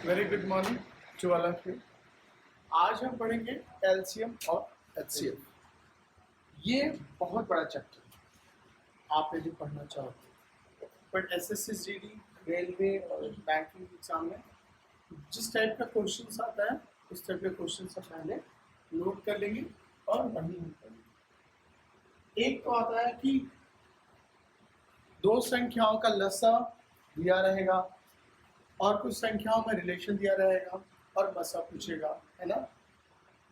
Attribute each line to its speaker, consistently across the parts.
Speaker 1: Very good morning to all of you. आज हम पढ़ेंगे एलसीएम और एचसीएफ। ये बहुत बड़ा चैप्टर है, आप यदि पढ़ना चाहते हो। बट एसएससी जीडी, रेलवे और बैंकिंग एग्जाम में जिस टाइप का क्वेश्चन आता है उस टाइप के क्वेश्चन से पहले नोट कर लेंगे और वही हम करेंगे। एक तो आता है कि दो संख्याओं का लसा दिया रहेगा और कुछ संख्याओं में रिलेशन दिया रहेगा और मसा पूछेगा, है ना।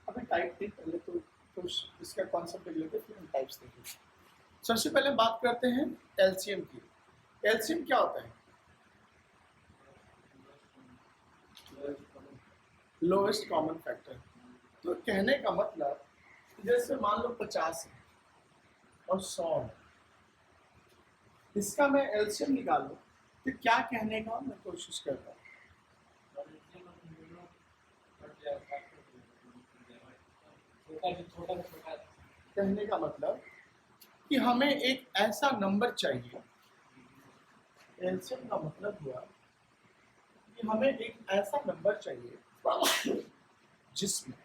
Speaker 1: अभी टाइप थी पहले तो कुछ इसका कॉन्सेप्ट देख लेते फिर हम टाइप्स देखेंगे। सबसे पहले बात करते हैं एलसीएम की। एलसीएम क्या होता है? Lowest common factor. तो कहने का मतलब जैसे मान लो 50 है और 100 है, इसका मैं एलसीएम निकालूं तो क्या कहने का मैं कोशिश करता हूँ। कहने का मतलब कि हमें एक ऐसा नंबर चाहिए। एलसीएम का मतलब हुआ कि हमें एक ऐसा नंबर चाहिए जिसमें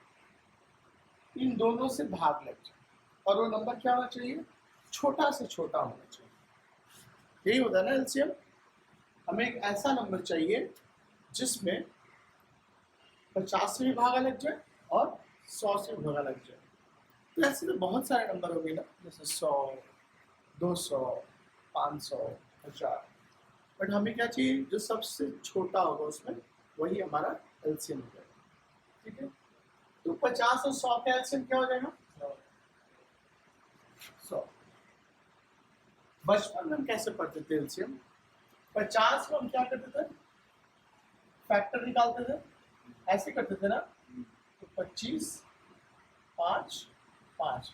Speaker 1: इन दोनों से भाग लग जाए और वो नंबर क्या होना चाहिए? छोटा से छोटा होना चाहिए। यही होता है ना एलसीएम। हमें एक ऐसा नंबर चाहिए जिसमें 50 से भी भागा लग जाए और 100 से भी भागा लग जाए। तो ऐसे तो बहुत सारे नंबर हो गए ना, जैसे 100, 200, 500, 1000। बट हमें क्या चाहिए? जो सबसे छोटा होगा उसमें वही हमारा एलसीएम हो जाएगा। ठीक है, तो 50 और 100 का एलसीएम क्या हो जाएगा? 100। बचपन में हम कैसे पढ़ते थे एलसीएम? 50 को हम क्या करते थे? फैक्टर निकालते थे, ऐसे करते थे ना। तो 25, 5, 5,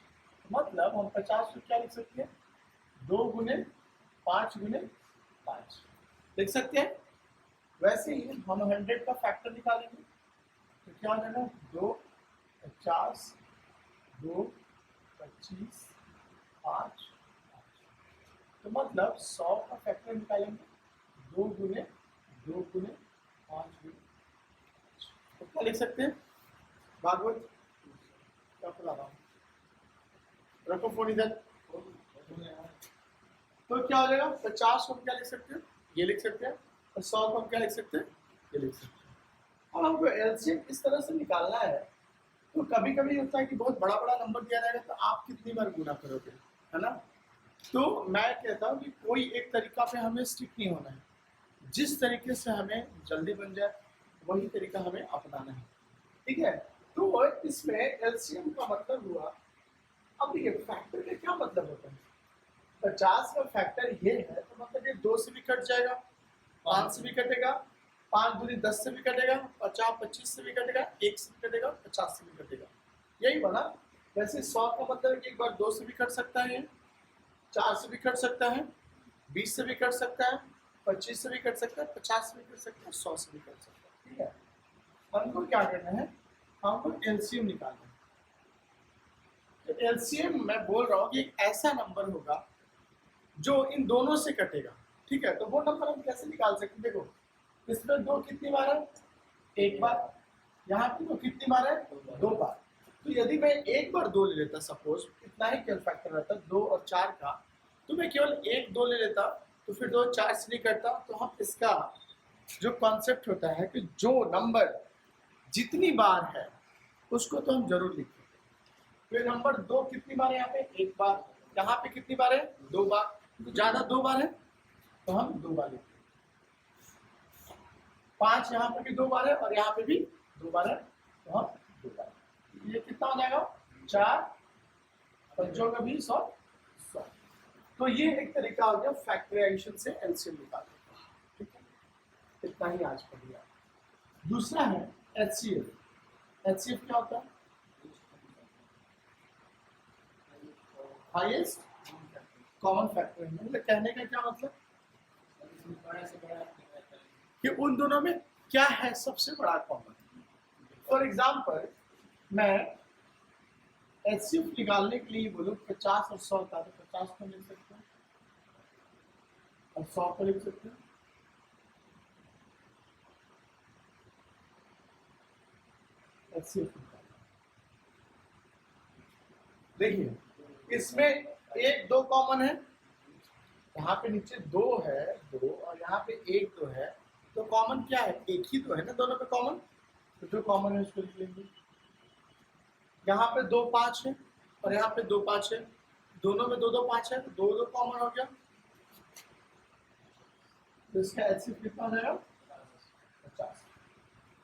Speaker 1: मतलब हम 50 को क्या लिख सकते हैं? 2 गुने 5 गुने 5 लिख सकते हैं। वैसे ही हम 100 का फैक्टर निकालेंगे तो क्या हो जाएगा? 2, 50, 2, 25, 5। तो मतलब 100 का फैक्टर निकालेंगे 2 गुने 2 गुने 5 गुने। तो क्या लिख सकते हैं? भागवत क्या पढ़ा रहा हूँ, रखो फोन इधर। तो क्या हो जाएगा? 50 को हम क्या लिख सकते हैं? ये लिख सकते हैं। और 100 को हम क्या लिख सकते हैं? ये लिख सकते हैं। अब हमको एलसीएम इस तरह से निकालना है। तो कभी कभी होता है कि बहुत बड़ा बड़ा नंबर दिया जाएगा तो आप कितनी बार गुना करोगे, है ना। तो मैं कहता हूँ कि कोई एक तरीका पे हमें स्टिक नहीं होना है। जिस तरीके से हमें जल्दी बन जाए वही तरीका हमें अपनाना है। ठीक है, तो इसमें एलसीएम का मतलब हुआ। अब देखिए फैक्टर का क्या मतलब होता है? 50 का फैक्टर ये है तो मतलब ये 2 से भी कट जाएगा, 5 से भी कटेगा, 5 दूनी 10 से भी कटेगा, 50 25 से भी कटेगा, 1 से भी कटेगा, 50 से भी कटेगा। यही बना। वैसे 100 का मतलब एक बार 2 से भी कट सकता है, 4 से भी कट सकता है, 20 से भी कट सकता है, 25 से भी कट सकता है, 50 से भी कट सकता है, 100 से भी कट सकता है। ठीक है, हमको क्या करना है? हमको एलसीएम निकालना है। तो एलसीएम मैं बोल रहा हूँ कि एक ऐसा नंबर होगा जो इन दोनों से कटेगा। ठीक है, तो वो नंबर हम कैसे निकाल सकते हैं? देखो इसमें 2 कितनी बार है? एक बार। यहाँ पे 2 कितनी बार है? 2 बार। तो यदि मैं एक बार 2 ले लेता, सपोज इतना ही केवल फैक्टर रहता 2 और 4 का, तो मैं केवल 1 2 ले लेता तो फिर 2 4 से नहीं करता। तो हम इसका जो कॉन्सेप्ट होता है कि जो नंबर जितनी बार है उसको तो हम जरूर लिखते हैं। तो नंबर 2 कितनी बार है? यहाँ पे 1 बार। यहाँ पे कितनी बार है? 2 बार। तो ज्यादा 2 बार है तो हम 2 बार लिखते हैं। 5 यहाँ पे भी 2 बार है और यहाँ पे भी 2 बार है तो हम 2 बार। ये कितना हो जाएगा? 4 पंचों का 20 और 100। तो ये एक तरीका हो गया फैक्टराइजेशन से एलसीएम निकालने का। ठीक है, इतना ही आज पढ़ लिया। दूसरा है एचसीएफ। एचसीएफ क्या होता है? Highest common factor. मतलब कहने का क्या मतलब कि उन दोनों में क्या है सबसे बड़ा कॉमन। फॉर एग्जाम्पल मैं एचसीएफ निकालने के लिए बोलूँ 50 और 100 का, तो 50 को लिख सकते हैं और 100 को लिख सकते हैं। HCF निकालना। देखिए इसमें एक दो कॉमन है, यहाँ पे नीचे दो है, दो, और यहाँ पे एक दो है, तो कॉमन क्या है? एक ही तो है ना दोनों पे कॉमन, तो जो कॉमन है उसको लिख लेंगे। यहाँ पे 2 5 है और यहाँ पे 2 5 है, दोनों में 2 2 5 है, तो 2 2 कॉमन हो गया, तो इसका HCF कितना हो जाएगा? 50।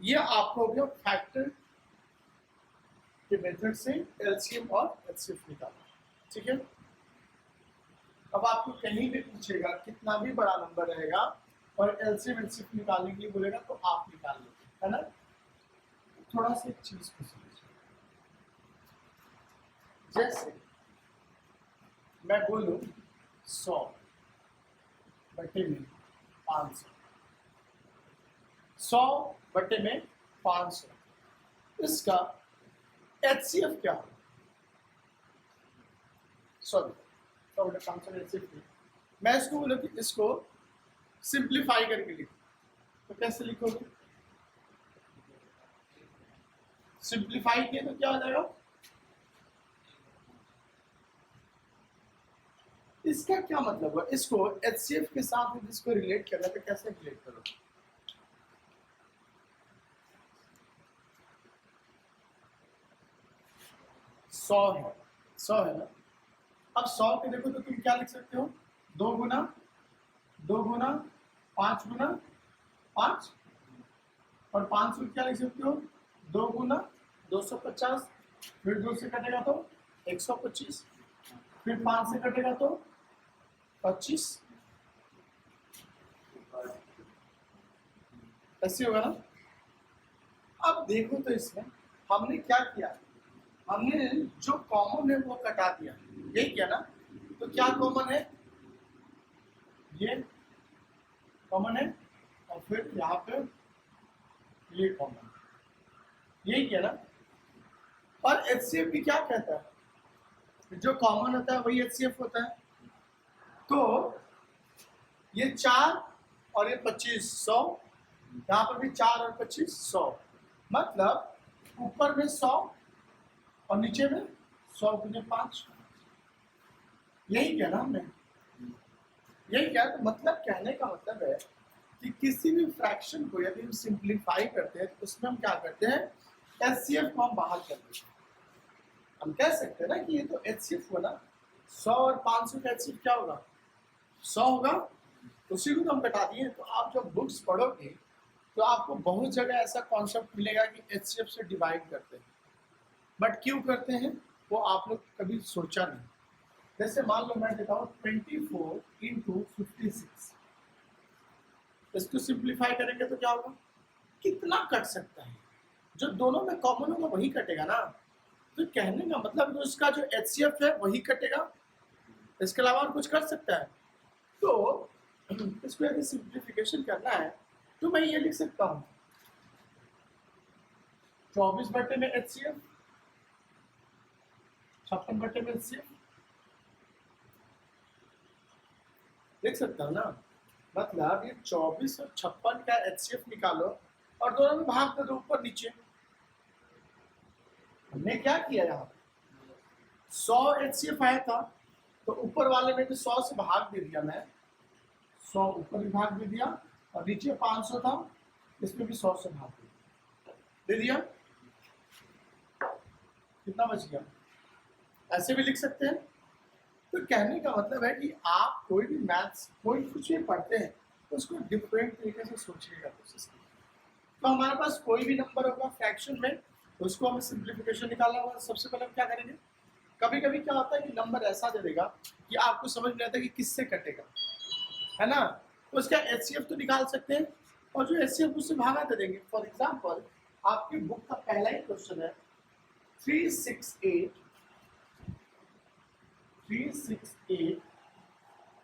Speaker 1: ये आपको हो गया फैक्टर के मेथड से LCM और HCF निकालना, ठीक है। अब आपको कहीं भी पूछेगा कितना भी बड़ा नंबर रहेगा और LCM HCF निकालने के लिए बोलेगा तो आप निकाल लो, है ना। थोड़ा सा एक चीज को समझिए, जैसे मैं बोलूं 100 बटे में 500, 100 बटे में 500, इसका HCF क्या होगा? सॉरी, 100 बटे 500 HCF नहीं, मैं इसको बोलूं कि इसको सिंप्लीफाई करके लिखो, तो कैसे लिखोगे? सिंप्लीफाई किए तो क्या हो जाएगा? इसका क्या मतलब हुआ? इसको HCF के साथ इसको रिलेट करना, तो कैसे रिलेट करोगे? सौ है ना। अब 100 के देखो तो तुम क्या लिख सकते हो? 2 गुना 5 गुना 5, और 500 क्या लिख सकते हो? 2 गुना 250, फिर 2 से कटेगा तो 125, फिर 5 से कटेगा तो 25, ऐसे होगा ना। अब देखो तो इसमें हमने क्या किया, हमने जो कॉमन है वो कटा दिया, यही किया ना। तो क्या कॉमन है? ये कॉमन है, और फिर यहाँ पे ये कॉमन, यही किया ना। और HCF भी क्या कहता है? जो कॉमन होता है वही HCF होता है। तो ये 4 और ये 25, 100, यहाँ पर भी 4 और 25, 100, मतलब ऊपर में 100 और नीचे में 100 गुने 5, यही क्या ना हमने, यही क्या। तो मतलब कहने का मतलब है कि किसी भी फ्रैक्शन को यदि हम सिंप्लीफाई करते हैं तो उसमें हम क्या करते हैं? HCF को हम बाहर कर देते हैं। हम कह सकते हैं ना कि ये तो HCF हुआ ना, 100 और 500 का HCF क्या होगा? 100 होगा, उसी को तो हम घटा दिए। तो आप जब बुक्स पढ़ोगे तो आपको बहुत जगह ऐसा कॉन्सेप्ट मिलेगा कि HCF से डिवाइड करते हैं, बट क्यों करते हैं वो आप लोग कभी सोचा नहीं। जैसे मान लो मैं देता हूँ 24 × 56, इसको सिंप्लीफाई करेंगे तो क्या होगा? कितना कट सकता है? जो दोनों में कॉमन होगा वही कटेगा ना। तो कहने का मतलब तो इसका जो HCF है वही कटेगा, इसके अलावा और कुछ कर सकता है? तो इसको यदि सिंप्लीफिकेशन करना है तो मैं ये लिख सकता हूँ 24 बटे में HCF, 56 बटे में HCF लिख सकता हूँ ना। मतलब ये 24 और 56 का HCF निकालो और दोनों में भाग दे दो ऊपर नीचे। हमने क्या किया, यहाँ 100 HCF आया था तो ऊपर वाले में भी 100 से भाग दे दिया मैं, 100 ऊपर भी भाग दे दिया, और नीचे 500 था इसमें भी 100 से भाग दे दिया, कितना बच गया? ऐसे भी लिख सकते हैं। तो कहने का मतलब है कि आप कोई भी मैथ्स कोई कुछ भी पढ़ते हैं तो उसको डिफरेंट तरीके से सोचने का कोशिश कीजिए। तो हमारे पास कोई भी नंबर होगा फ्रैक्शन में, तो उसको हमें सिंप्लीफिकेशन निकालना होगा। सबसे पहले हम क्या करेंगे? कभी कभी क्या होता है कि नंबर ऐसा दे देगा कि आपको समझ नहीं आता कि किससे कटेगा, है ना। तो उसका HCF तो निकाल सकते हैं, और जो HCF उससे भागा दे देंगे। फॉर एग्जाम्पल आपकी बुक का पहला ही क्वेश्चन है 368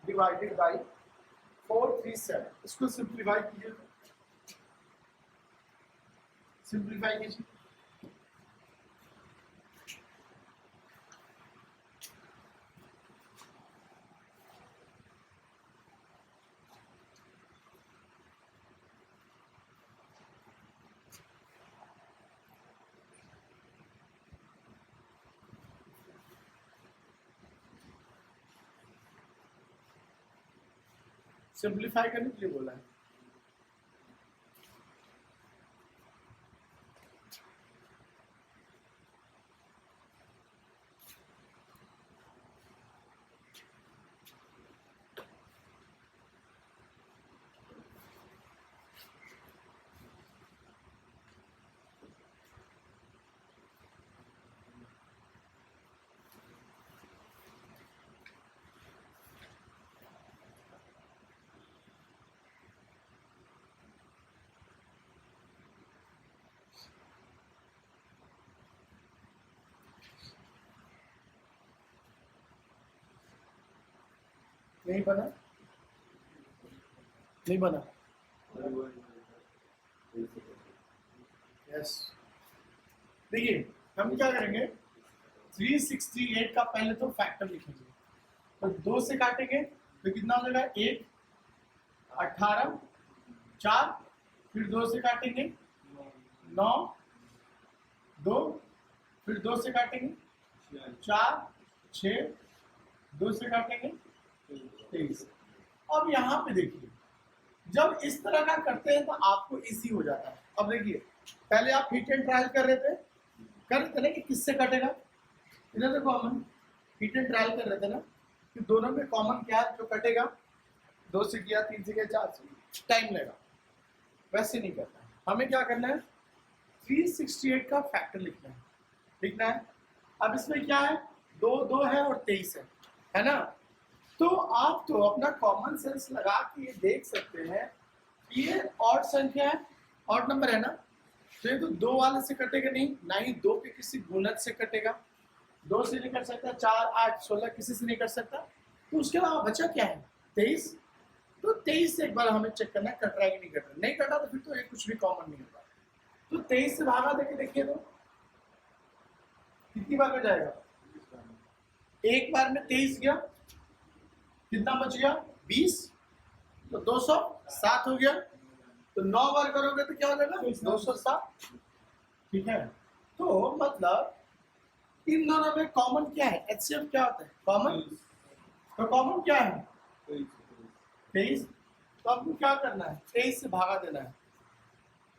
Speaker 1: डिवाइडेड बाई 437, इसको सिंप्लीफाई कीजिए, सिंप्लीफाई कीजिए। सिंप्लीफाई करने के लिए बोला है। नहीं बना, नहीं बना। यस, देखिए हम क्या करेंगे, 368 का पहले तो फैक्टर लिखेंगे, तो 2 से काटेंगे तो कितना हो जाएगा, 1, 18, 4, फिर 2 से काटेंगे 9, 2, फिर 2 से काटेंगे 4, 6, 2 से काटेंगे 23। अब यहाँ पे देखिए, जब इस तरह का करते हैं तो आपको इजी हो जाता है। अब देखिए, पहले आप हिट एंड ट्रायल कर रहे थे ना कि किससे कटेगा, इधर तो कॉमन हिट एंड ट्रायल कर रहे थे ना कि दोनों में कॉमन क्या है जो कटेगा, 2 से किया, 3 से किया, 4 से, टाइम लगेगा। वैसे नहीं करना है, हमें क्या करना है, 368 का फैक्टर लिखना है। अब इसमें क्या है, 2 2 है और 23 है ना। तो आप तो अपना कॉमन सेंस लगा के ये देख सकते हैं कि ये ऑड संख्या है, ऑड नंबर है ना, तो ये तो 2 वाले से कटेगा नहीं, ना ही 2 के किसी गुणज से कटेगा, 2 से नहीं कर सकता, 4, 8, 16 किसी से नहीं कर सकता। तो उसके अलावा बचा क्या है, 23। तो 23 से एक बार हमें चेक करना है कट रहा है कि नहीं कट रहा, नहीं कटा तो फिर तो ये कुछ भी कॉमन नहीं होगा। तो 23 से भागा देके देखिए तो कितनी बार में जाएगा, एक बार में 23 गया, कितना बच गया, 20, तो 207 हो गया। तो 9 बार करोगे तो क्या हो जाएगा, 207। ठीक है, तो मतलब इन दोनों में कॉमन क्या है, एचसीएफ क्या होता है, कॉमन। तो कॉमन क्या है, 23। तो आपको क्या करना है, 23 से भागा देना है,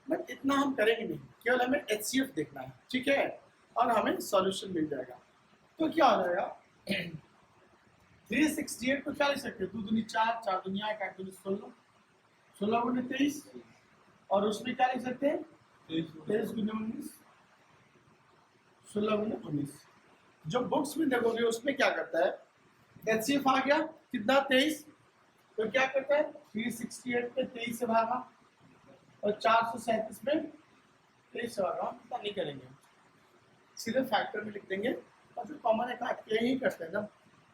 Speaker 1: बट इतना हम करेंगे नहीं, केवल हमें एचसीएफ देखना है, ठीक है, और हमें सॉल्यूशन मिल जाएगा। तो क्या हो जाएगा, 368 को क्या लिख सकते हैं, 2 दूनी 4, 4 दूनी 8, 8 दूनी 16, 16 गुने 23, और उसमें क्या लिख सकते हैं, 23 गुने 19, 16 गुने 19। जो बुक्स में देखोगे उसमें क्या करता है, एचसीएफ आ गया कितना, 23, तो क्या करता है 368 पे 23 से भागा और 437 में 23 से भागा, इतना नहीं करेंगे, सीधे फैक्टर में लिख देंगे और फिर कॉमन है काट के ही करते हैं ना।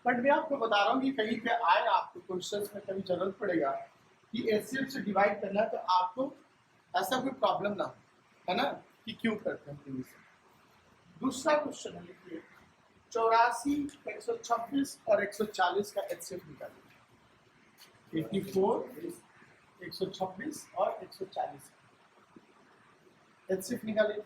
Speaker 1: बट मैं आपको बता रहा हूँ कि कहीं पे आए आपको क्वेश्चंस में कभी जरूरत पड़ेगा कि एचसीएफ से डिवाइड करना है, तो आपको ऐसा कोई प्रॉब्लम ना हो, है ना, कि क्यों करते हैं। दूसरा क्वेश्चन है, लिखिए 84, 126 और 140 का एचसीएफ निकालिए। 84, 126 और 140 एचसीएफ निकालिए।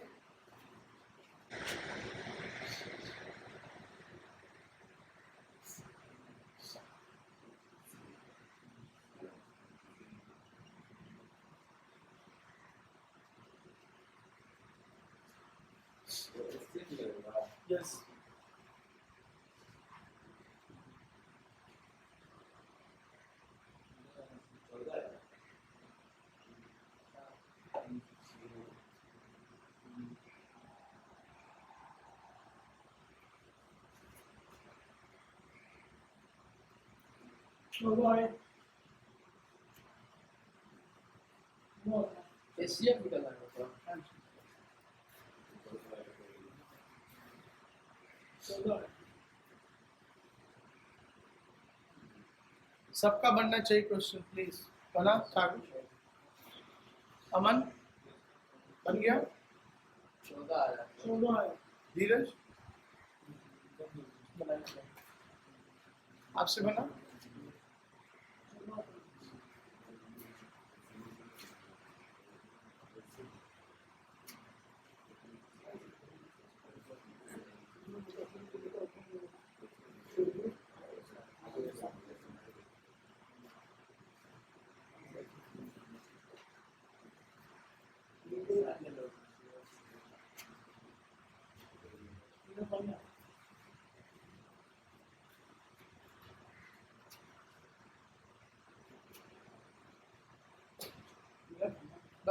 Speaker 1: यस,
Speaker 2: एशिया निकल आएगा।
Speaker 1: सबका बनना चाहिए क्वेश्चन, प्लीज बना। ठाकुर, अमन बन गया,
Speaker 2: 14 आया,
Speaker 1: 14 आया, धीरज आपसे बना,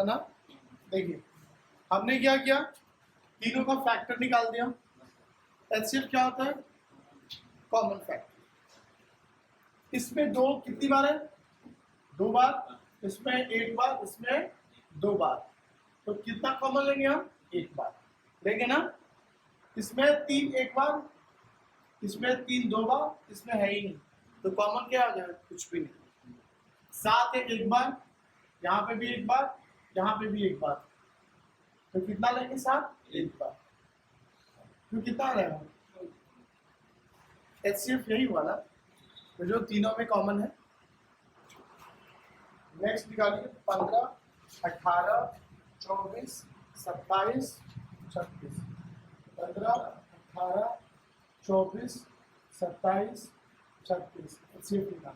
Speaker 1: था ना। देखिए हमने क्या किया, तीनों का फैक्टर निकाल दिया। एचसीएफ क्या होता है, कॉमन फैक्टर। इसमें दो कितनी बार है, 2 बार, इसमें 1 बार, इसमें 2 बार, तो कितना कॉमन लेंगे हम, 1 बार लेंगे ना। इसमें 3 1 बार, इसमें 3 2 बार, इसमें है ही नहीं, तो कॉमन क्या आ जाएगा, कुछ भी नहीं। 7 1 बार, यहाँ पे भी 1 बार, यहाँ पे भी 1 बार, तो कितना लेंगे, 7 1 बार, तो कितना आ जाएगा, एचसीएफ यही हुआ ना, तो जो तीनों में कॉमन है। नेक्स्ट निकालिए, 15 18 24 27 36, 15 18 24 27 36, एचसीएफ निकाल।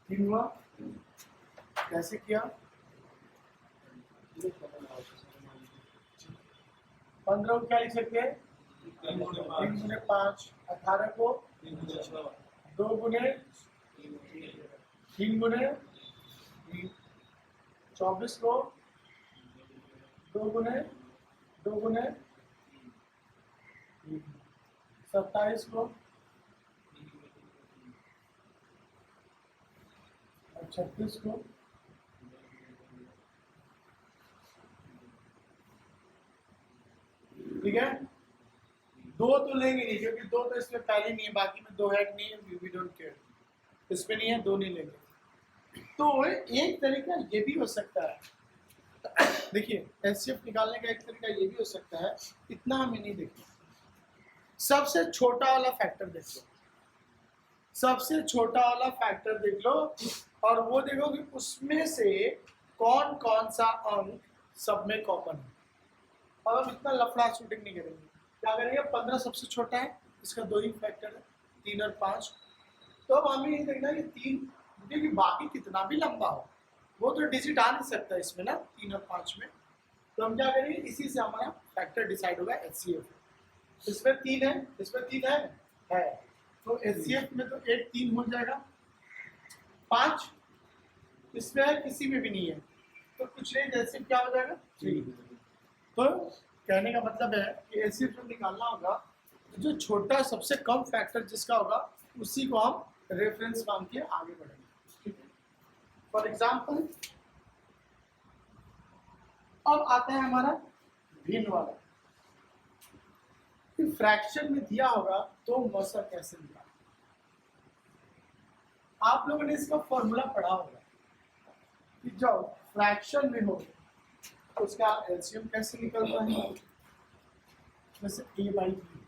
Speaker 1: तीन हुआ, कैसे किया, 15 को क्या लिख सकते हैं, 3 गुने 5, 18 को 2 गुने 3 गुने 24 को 2 गुने 27 को 36 को, ठीक है। 2 तो लेंगे नहीं, क्योंकि 2 तो इसमें पहले नहीं है, बाकी में 2 है कि नहीं है, वी डोंट केयर, इसमें नहीं है, 2 नहीं लेंगे। तो एक तरीका ये भी हो सकता है, देखिए एचसीएफ निकालने का एक तरीका ये भी हो सकता है, इतना हमें नहीं देखना, सबसे छोटा वाला फैक्टर देख लो, सबसे छोटा वाला फैक्टर देख लो, और वो देखो कि उसमें से कौन कौन सा अंक सब में कॉमन है। अब हम इतना लफड़ा शूटिंग नहीं करेंगे, क्या करेंगे, 15 सबसे छोटा है, इसका 2 ही फैक्टर है, 3 और 5, तो अब हमें ये देखना है कि 3, क्योंकि बाकी कितना भी लंबा हो वो तो डिजिट आ नहीं सकता इसमें ना, 3 और 5 में, तो हम क्या करेंगे, इसी से हमारा फैक्टर डिसाइड होगा एचसीएफ। इसमें 3 है, इसमें 3 है, तो एचसीएफ में तो 1 3 हो जाएगा, 5 इसमें है, किसी में भी नहीं है, तो कुछ नहीं, एचसीएफ क्या हो जाएगा, 3। तो कहने का मतलब है कि एचसीएफ जो निकालना होगा, जो छोटा सबसे कम फैक्टर जिसका होगा उसी को हम रेफरेंस मान के आगे बढ़ेंगे, ठीक है। फॉर एग्जाम्पल अब आता है हमारा भिन्न वाला, कि फ्रैक्शन में दिया होगा तो मौसा कैसे निकालें। आप लोगों ने इसका फॉर्मूला पढ़ा होगा कि जब फ्रैक्शन में हो तो उसका एलसीएम कैसे निकलता है, जैसे a बाई बी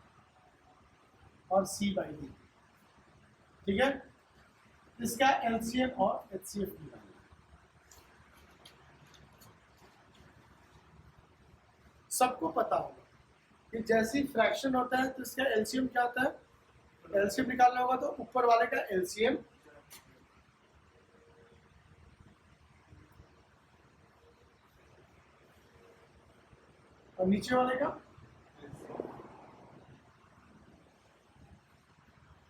Speaker 1: और c बाई डी, ठीक है, इसका एलसीएम और एचसीएफ निकालना। सबको पता होगा कि जैसे ही फ्रैक्शन होता है तो इसका एलसीएम क्या होता है, एलसीएम निकालना होगा तो ऊपर वाले का एलसीएम और नीचे वाले का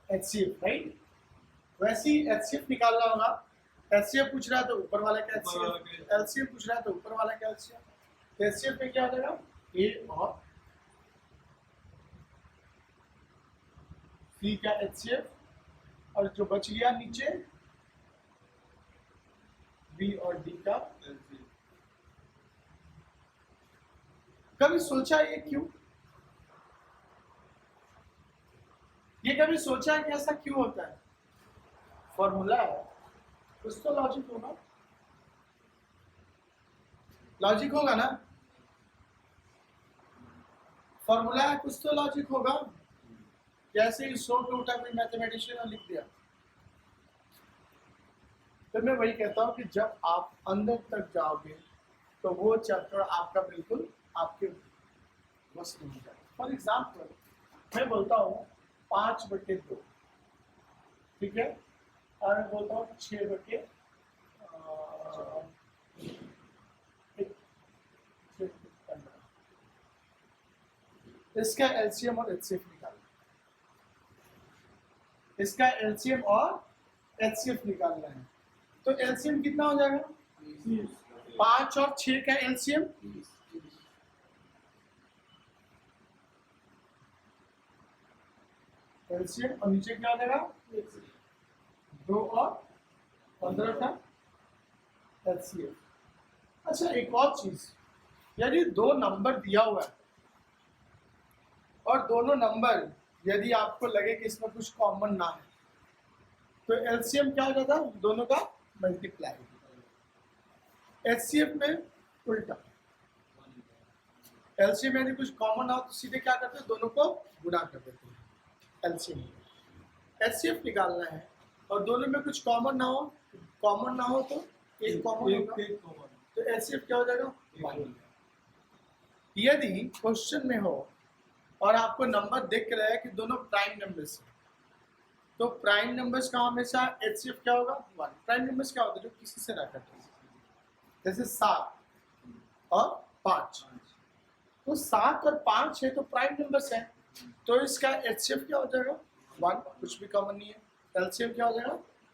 Speaker 1: एचसीएफ, राइट। वैसे ही एचसीएफ निकालना होगा, एचसीएफ पूछ रहा है तो ऊपर वाले का एचसीएफ, एलसीएम पूछ रहा है तो ऊपर वाले का एचसीएफ। एचसीएफ में क्या हो जाएगा, ए और सी का एचसीएफ, और जो बच गया नीचे बी और डी का। कभी सोचा ये क्यों, ये कभी सोचा है कि ऐसा क्यों होता है, फॉर्मूला है, कुछ तो लॉजिक होगा, लॉजिक होगा ना, फॉर्मूला है, कुछ तो लॉजिक होगा, जैसे ही 100 के उठा कोई मैथमेटिशियन ने लिख दिया। तो मैं वही कहता हूँ कि जब आप अंदर तक जाओगे तो वो चैप्टर आपका बिल्कुल आपके बस नहीं जाएगा। फॉर एग्जाम्पल मैं बोलता हूँ 5/2, ठीक है, और मैं बोलता हूँ 6/1, इसका एलसीएम और एचसीएफ निकालना, इसका एलसीएम और एचसीएफ निकालना है। तो एलसीएम कितना हो जाएगा? 5 और 6 का एलसीएम एलसीएम और नीचे क्या हो जाएगा? 2 और 15 का एलसीएम। अच्छा, एक और चीज, यदि दो नंबर दिया हुआ है और दोनों नंबर यदि आपको लगे कि इसमें कुछ कॉमन ना है, तो एलसीएम क्या हो जाता है? दोनों का मल्टीप्लाई। एचसीएफ में उल्टा, एलसीएम यदि कुछ कॉमन ना हो तो सीधे क्या करते हैं? दोनों को गुणा कर देते हैं एलसीएम। एचसीएफ निकालना है और दोनों में कुछ कॉमन ना हो तो एक कॉमन होगा, तो एचसीएफ क्या हो जाएगा? 1। यदि क्वेश्चन में हो और आपको नंबर दिख रहा है कि दोनों प्राइम नंबर्स हैं, तो प्राइम नंबर्स का हमेशा एचसीएफ क्या होगा? 1। प्राइम नंबर्स क्या होता है? जो किसी से ना कटे, जैसे 7 और 5, तो 7 और 5 है तो प्राइम नंबर्स है, तो इसका एचसीएफ क्या हो जाएगा? 1। कुछ भी कॉमन नहीं है। एलसीएम क्या हो जाएगा?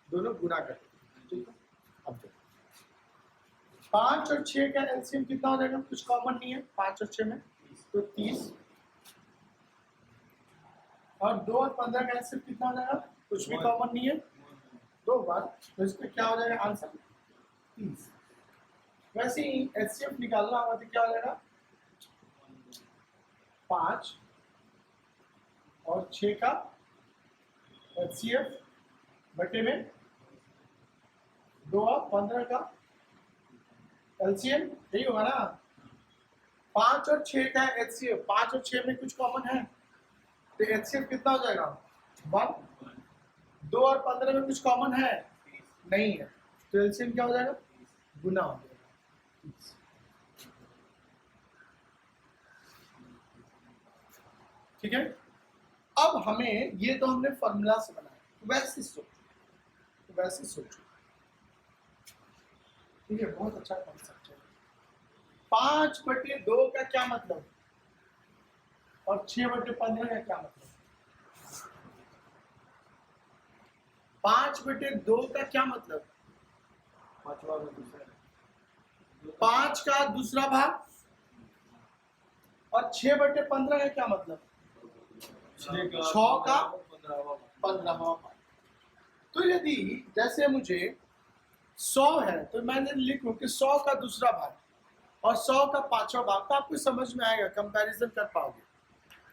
Speaker 1: दोनों गुणा करते हैं, ठीक है। अब देखो 5 और 6 का एलसीएम कितना हो जाएगा? कुछ कॉमन नहीं है 5 और 6 में, तो 30। और 2 और 15 का एलसीएम कितना हो जाएगा? कुछ भी कॉमन नहीं है, 2 बार, तो इसका क्या हो जाएगा आंसर? 30। वैसे ही एचसीएफ निकालना होगा तो क्या हो जाएगा? 5 और 6 का एचसीएफ बटे में 2 और 15 का एलसीएम, यही होगा ना। 5 और 6 का एचसीएफ, 5 और 6 में कुछ कॉमन है तो एचसीएफ कितना हो जाएगा? 1। 2 और 15 में कुछ कॉमन है नहीं है, तो एलसीएम क्या हो जाएगा? गुना हो जाएगा। ठीक है। अब हमें ये तो हमने फॉर्मूला से बनाया, वैसे सोचो, ठीक है। बहुत अच्छा कॉन्सेप्ट है। 5/2 का क्या मतलब और 6/15 का क्या मतलब? 5/2 का क्या मतलब? 5 का दूसरा भाग। और 6/15 का क्या मतलब? 6 का 15वां भाग। तो यदि जैसे मुझे 100 है तो मैं लिखूं कि 100 का दूसरा भाग और 100 का 5वां भाग, तो आपको समझ में आएगा, कंपैरिजन कर पाओगे।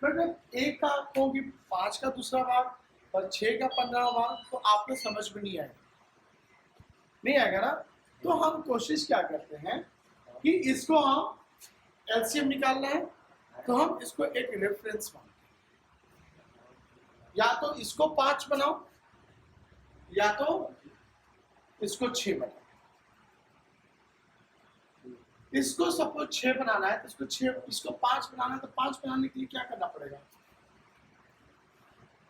Speaker 1: मतलब एक का होगी 5 का दूसरा भाग और 6 का 15वां भाग, तो आपको समझ में नहीं आएगा ना। तो हम कोशिश क्या करते हैं कि इसको हम एलसीएम निकालना है, तो हम इसको एक रेफरेंस मानते हैं। या तो इसको 5 बनाओ या तो इसको 6 बनाओ। इसको सपोज 6 बनाना है तो इसको 5 बनाना है, तो 5 बनाने के लिए क्या करना पड़ेगा?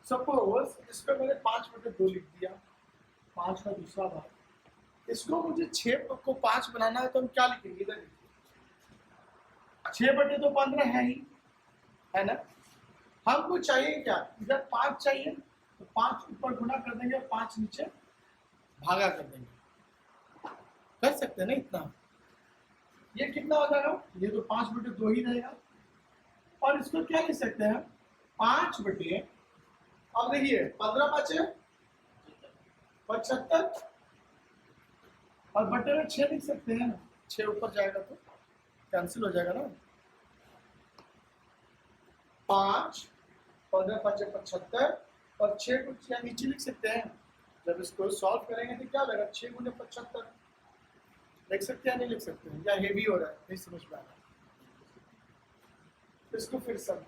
Speaker 1: सपोज इसको मैंने 5/2 लिख दिया, 5 का दूसरा भाग। इसको मुझे 6 को 5 बनाना है तो हम क्या लिखेंगे? इधर लिखिए 6/2 15 है ना। हमको चाहिए क्या? इधर 5 चाहिए तो 5 ऊपर गुना कर देंगे और 5 नीचे भागा कर देंगे। कर सकते हैं ना इतना। ये कितना हो जाएगा? ये तो 5/2 ही रहेगा। और इसको क्या लिख सकते हैं? 5/, अब देखिए 15 5 75 और बटे में 6 लिख सकते हैं ना। 6 ऊपर जाएगा तो कैंसिल हो जाएगा ना। 5 15 5 75 और 6 को क्या नीचे लिख सकते हैं। जब इसको सॉल्व करेंगे तो क्या लगेगा? 6 × 75 लिख सकते हैं, नहीं लिख सकते हैं? या हेवी हो रहा है, नहीं समझ में आ रहा है? इसको फिर सब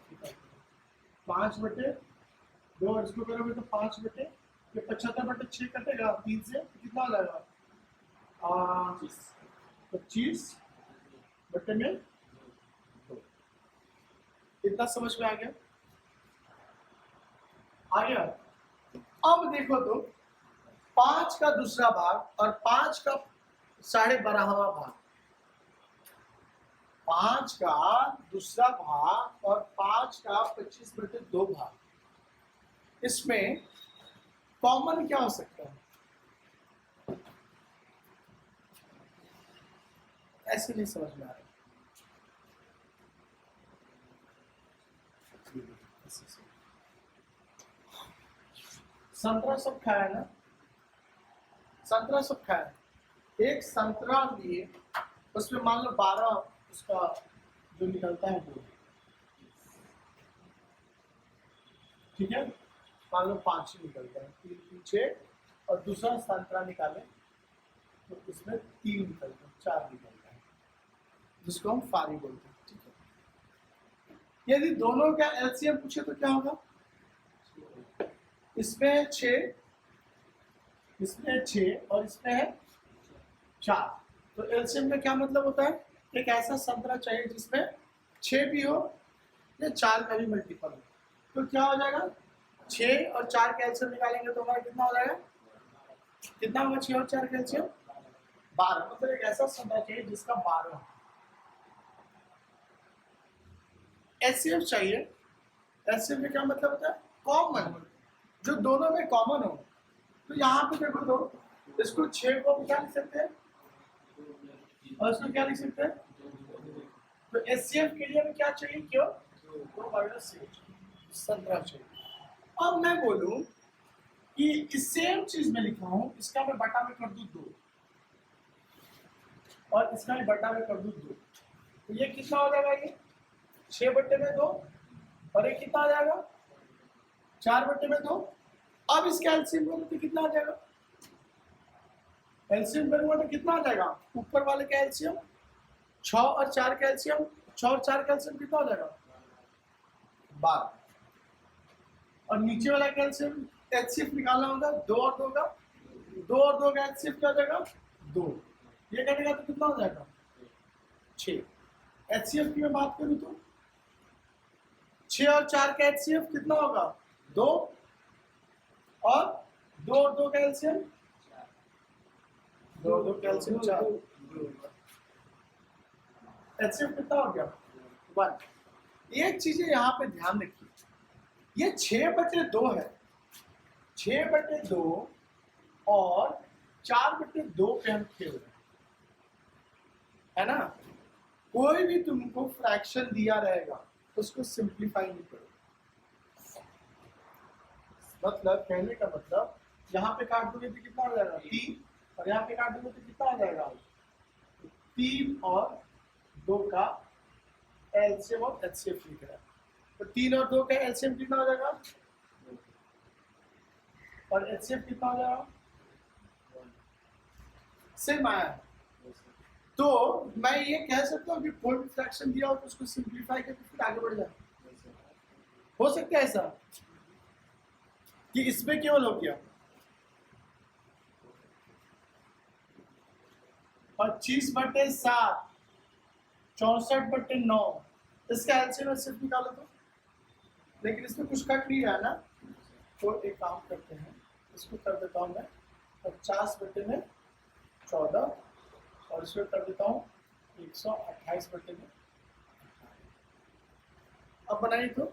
Speaker 1: 5/2 और इसको करोगे तो 5/, 75/6 कटेगा 3 से, कितना हो जाएगा? 25 बटे में 2। इतना समझ में आ गया? अब देखो तो 5 का दूसरा भाग और 5 का 12.5वां भाग, 5 का दूसरा भाग और 5 5 का 25/2 भाग, इसमें कॉमन क्या हो सकता है? ऐसे नहीं समझ में आ रहा। संतरा सब खाया ना, संतरा सब खाया, एक संतरा लिए उसमें मान लो 12 उसका जो निकलता है वो, ठीक है, मान लो 5 ही निकलता है, 3 6, और दूसरा संतरा निकाले तो इसमें 3 निकलता है, 4 निकलता है, जिसको हम फारी बोलते हैं, ठीक है। यदि दोनों का एलसीएम पूछे तो क्या होगा? इसमें है 6, इसमें है 6 और इसमें है 4। तो एलसीएम का क्या मतलब होता है? एक ऐसा संतरा चाहिए जिसमें 6 भी हो या 4 का भी मल्टीपल हो। तो क्या हो जाएगा? 6 और 4 का एलसीएम निकालेंगे तो हमारा कितना हो जाएगा? कितना होगा 6 और 4 का एलसीएम? 12। मतलब एक ऐसा संतरा चाहिए जिसका 12 हो। एचसीएफ चाहिए। एचसीएफ का क्या मतलब होता है? कॉमन, जो दोनों में कॉमन हो। तो यहाँ पे देखो तो इसको 6 को क्या लिख सकते हैं और इसको क्या लिख सकते हैं? तो एचसीएफ के लिए हमें क्या चाहिए? क्यों? 2/6 संतरा चाहिए। अब मैं बोलूं कि इस सेम चीज में लिखा हूं, इसका मैं बटा में कर दूं 2 और इसका मैं बटा में कर दूं 2, तो ये कितना हो जाएगा? ये 6/2 और ये कितना आ जाएगा? 4/2। अब इसका एलसीएम करूंगा तो कितना आ जाएगा? एलसीएम करूंगा तो कितना आ जाएगा? ऊपर वाले का एलसीएम 6 और 4 का एलसीएम, 6 और 4 का एलसीएम कितना हो जाएगा? 12। और नीचे वाला का एलसीएम एचसीएफ निकालना होगा 2 और 2 का, 2 और 2 का एचसीएफ क्या हो जाएगा? 2। ये करेगा तो कितना हो जाएगा? 6। एचसीएफ की मैं बात करूं तो 6 और 4 का एचसीएफ कितना होगा? 2 और 2 और 2 का एलसीएम 2 और 2 का एलसीएम 4। एचसीएफ कितना हो गया? 1। एक चीज यहाँ पे ध्यान रखिए, ये 6/2 है, 6/2 और 4/2 पे हम खेल रहे हैं, है ना? कोई भी तुमको फ्रैक्शन दिया रहेगा उसको सिंप्लीफाई नहीं करो। मतलब कहने का मतलब यहाँ पे काट दोगे तो कितना हो जाएगा? 3, और यहाँ पे काट दोगे तो कितना हो जाएगा? 3 और 2 का एलसीएम और एचसीएफ लिख रहा है, तो 3 और 2 का एलसीएम कितना हो जाएगा और एचसीएफ कितना हो जाएगा? सेम आया है। तो मैं ये कह सकता हूँ कि कोई भी फ्रैक्शन दिया हो तो उसको सिंप्लीफाई करके फिर आगे बढ़ जाए। हो सकता है ऐसा कि इसमें केवल हो गया 25/7, 64/9, इसका एलसीएम सिर्फ निकालो तो, लेकिन इसमें कुछ कट नहीं रहा ना, तो एक काम करते हैं, इसको कर देता हूँ मैं 50/14 और इसको कर देता हूँ 128/18। अब बनाइए तो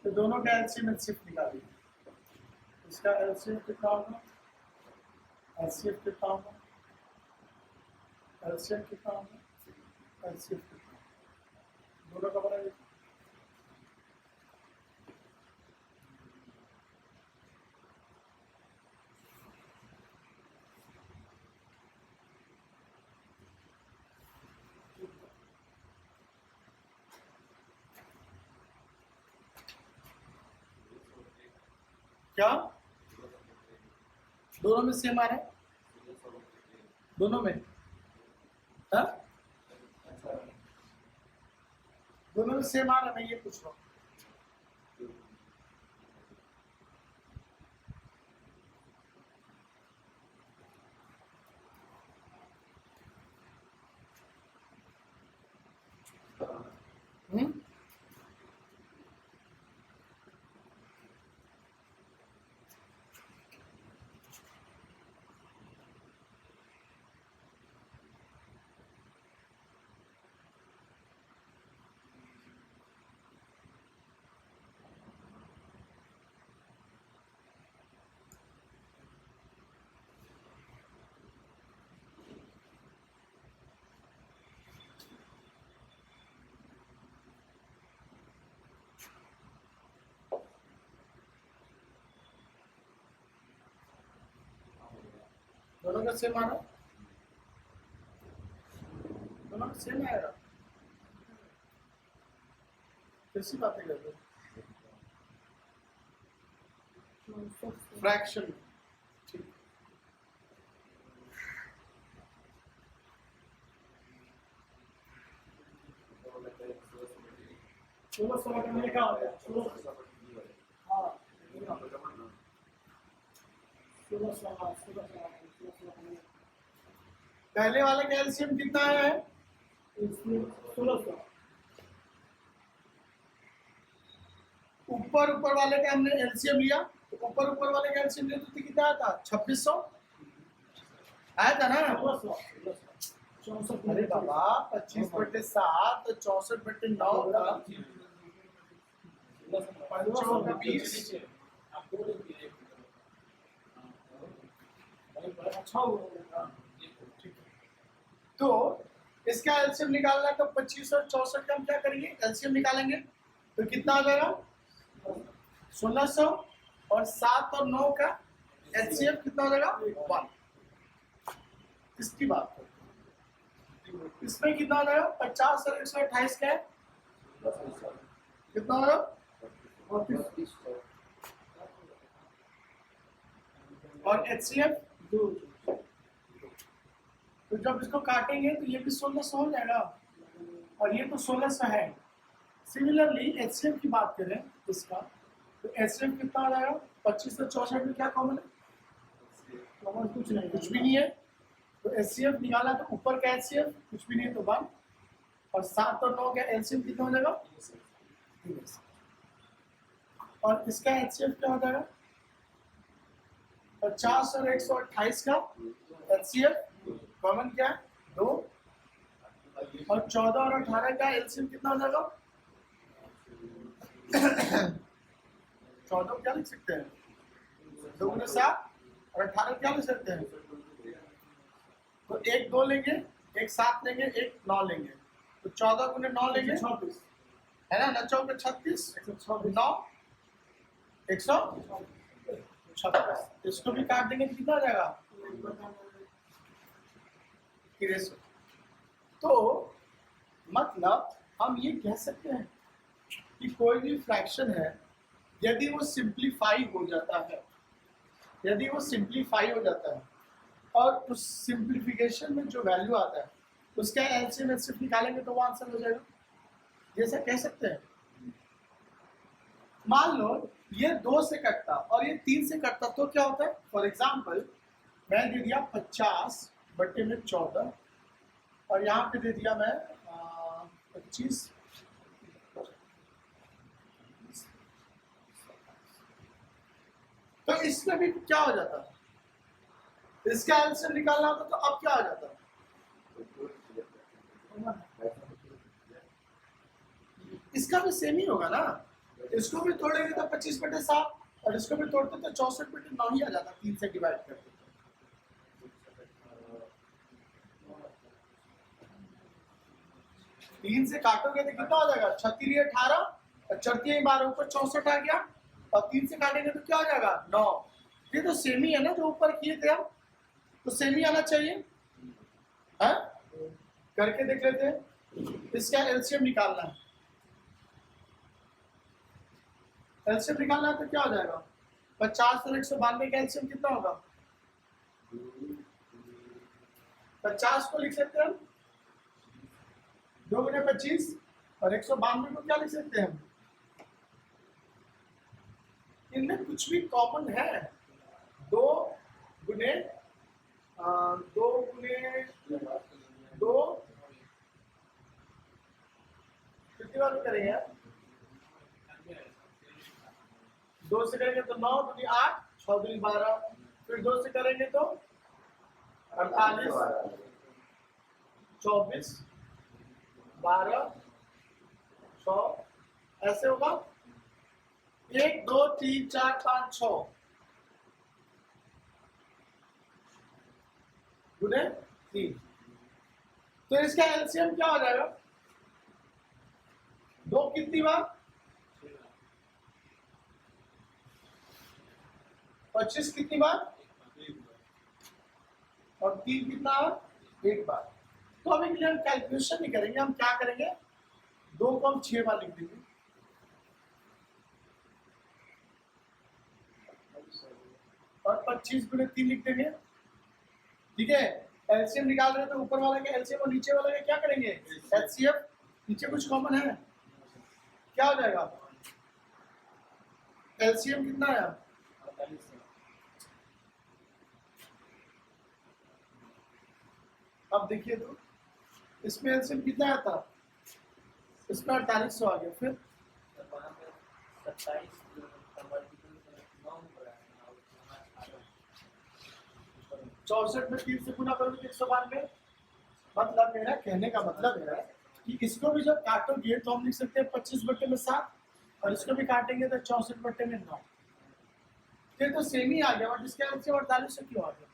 Speaker 1: दोनों का एलसीएम एचसीएफ निकालिए। इसका एलसीएम कितना होगा? एचसीएफ कितना होगा? एलसीएम कितना होगा? एलसीएफ कितना होगा? दोनों का बनाइए। क्या दोनों में सेम आ रहा है? दोनों में हाँ? दोनों में सेम आ रहा है, मैं ये पूछ रहा हूँ। दोनों का सेम आ रहा है? दोनों का सेम आएगा? कैसी बातें करते हो? फ्रैक्शन, ठीक।
Speaker 3: सोलह सोलह का मैंने क्या हो गया? हाँ,
Speaker 1: पहले वाले का एलसीएम कितना है?
Speaker 3: 1600।
Speaker 1: ऊपर ऊपर वाले का हमने एलसीएम लिया, तो ऊपर ऊपर वाले का एलसीएम लिया तो कितना आया था? 2600 आया था ना?
Speaker 3: 64
Speaker 1: अरे बाबा 25/7 तो 64/9 का 20।
Speaker 3: अच्छा हुआ।
Speaker 1: तो इसका एलसीएम निकालना है, तो 25 और 64 का हम क्या करेंगे? एलसीएम निकालेंगे तो कितना आ जाएगा? 1600 और 7 और 9 का एचसीएफ कितना हो जाएगा? 1। इसकी बात करें, इसमें कितना हो जाएगा? 50 और 128 का है कितना हो जाएगा? और एचसीएफ
Speaker 3: 2।
Speaker 1: तो जब इसको काटेंगे तो ये भी 1600 हो जाएगा और ये तो 1600 है। सिमिलरली एचसीएफ की बात करें इसका, तो एचसीएफ कितना आ जाएगा? 25 और 64 में क्या कॉमन है?
Speaker 3: कॉमन कुछ नहीं,
Speaker 1: कुछ भी नहीं है। तो एचसीएफ निकाला तो ऊपर का एचसीएफ कुछ भी नहीं है तो 1 और 7 और 9 का एलसीएम कितना हो जाएगा? 3। और इसका एचसीएफ क्या हो जाएगा? 50 और 128 का एचसीएफ कॉमन क्या है? 2 और 14 और 18 का एलसीएम कितना हो जाएगा? 14 क्या लिख सकते हैं? 2 गुने 7 और 18 क्या लिख सकते हैं? तो 1 2 लेंगे, 1 7 लेंगे, 1 9 लेंगे, तो 14 गुने 9 लेंगे
Speaker 3: 26।
Speaker 1: है ना? 9 चौके 36, 9 126। इसको भी काट देंगे तो कितना हो जाएगा? 63। तो मतलब हम ये कह सकते हैं कि कोई भी फ्रैक्शन है, यदि वो सिंप्लीफाई हो जाता है, यदि वो सिंप्लीफाई हो जाता है और उस सिंप्लीफिकेशन में जो वैल्यू आता है उसका एलसीएम एचसीएफ निकालेंगे तो वो आंसर हो जाएगा। जैसा कह सकते हैं, मान लो ये 2 से कटता और ये 3 से कटता तो क्या होता है? फॉर एग्जाम्पल मैं दे दिया 50/14 और यहाँ पे दे दिया मैं 25। तो इसमें भी क्या हो जाता है? इसका एलसीएम निकालना होता तो अब क्या हो जाता? इसका भी सेम ही होगा ना। इसको भी तोड़ेंगे तो 25/7 और इसको भी तोड़ते तो 64/9 ही आ जाता 3 से डिवाइड करते। 3 से काटोगे तो कितना हो जाएगा? 36 18 और 34 12 ऊपर 64 आ गया और 3 से काटेंगे तो क्या हो जाएगा? 9। ये तो सेम ही है ना जो ऊपर किए थे हम, तो सेम ही आना चाहिए है? करके देख लेते हैं। इसका एलसीएम निकालना है, एलसीएम निकालना है तो क्या हो जाएगा? 50 और 192 का एलसीएम कितना होगा? 50 को लिख सकते हैं हम 2 गुने 25 और 192 को क्या लिख सकते हैं हम? इनमें कुछ भी कॉमन है? 2 गुने 2 कितनी बार करेंगे यार? 2 से करेंगे तो 9 दूनी 8 6 दूनी 12, फिर 2 से करेंगे तो 48 24 12 6 ऐसे होगा 1 2 3 4 5 6 गुने 3। तो इसका एलसीएम क्या हो जाएगा? 2 कितनी बार? 25 कितनी बार? और 3 कितना है, एक बार। तो अभी के लिए हम कैलकुलेशन नहीं करेंगे, हम क्या करेंगे, 2 को हम 6 बार लिख देंगे और 25 गुणे 3 लिख देंगे। ठीक है, एलसीएम निकाल रहे हैं तो ऊपर वाला का एलसीएम और नीचे वाला का क्या करेंगे, एचसीएफ। नीचे कुछ कॉमन है, क्या हो जाएगा, एलसीएम कितना है,
Speaker 2: 48 है।
Speaker 1: अब देखिए तो इसमें एलसीएम कितना आया था, इसमें 4800 आ गया। फिर
Speaker 2: तब वहाँ पे 27 का मल्टीपल 9 हो रहा है और हमारा
Speaker 1: 64 में 3 से गुना करोगे 192। मतलब मेरा कहने का मतलब है कि इसको भी जब काटोगे तो हम लिख सकते हैं 25/7 और इसको भी काटेंगे तो 64/9। ये तो सेम ही आ गया, बट इसके एलसीएम 4800 क्यों आ गया,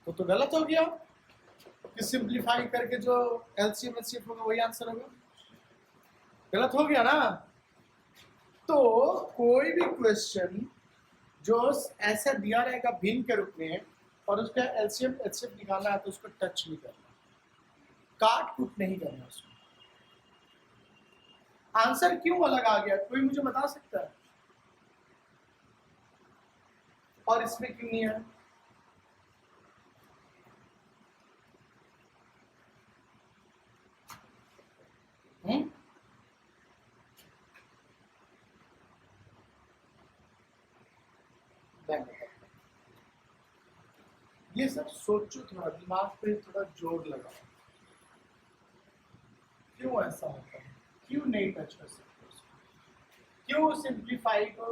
Speaker 1: तो गलत हो गया कि सिंप्लीफाई करके जो एलसीएम एचसीएफ होगा वही आंसर होगा, गलत हो गया ना। तो कोई भी क्वेश्चन जो ऐसा दिया रहेगा भिन्न के रूप में और उसका एलसीएम एचसीएफ निकालना है तो उसको टच नहीं करना, काट कूट नहीं करना उसको। आंसर क्यों अलग आ गया, कोई मुझे बता सकता है, और इसमें क्यों नहीं है, ये सब सोचो, थोड़ा दिमाग पे थोड़ा जोर लगाओ, क्यों ऐसा होता है, क्यों नहीं टच कर सकते उसको, क्यों सिंप्लीफाई को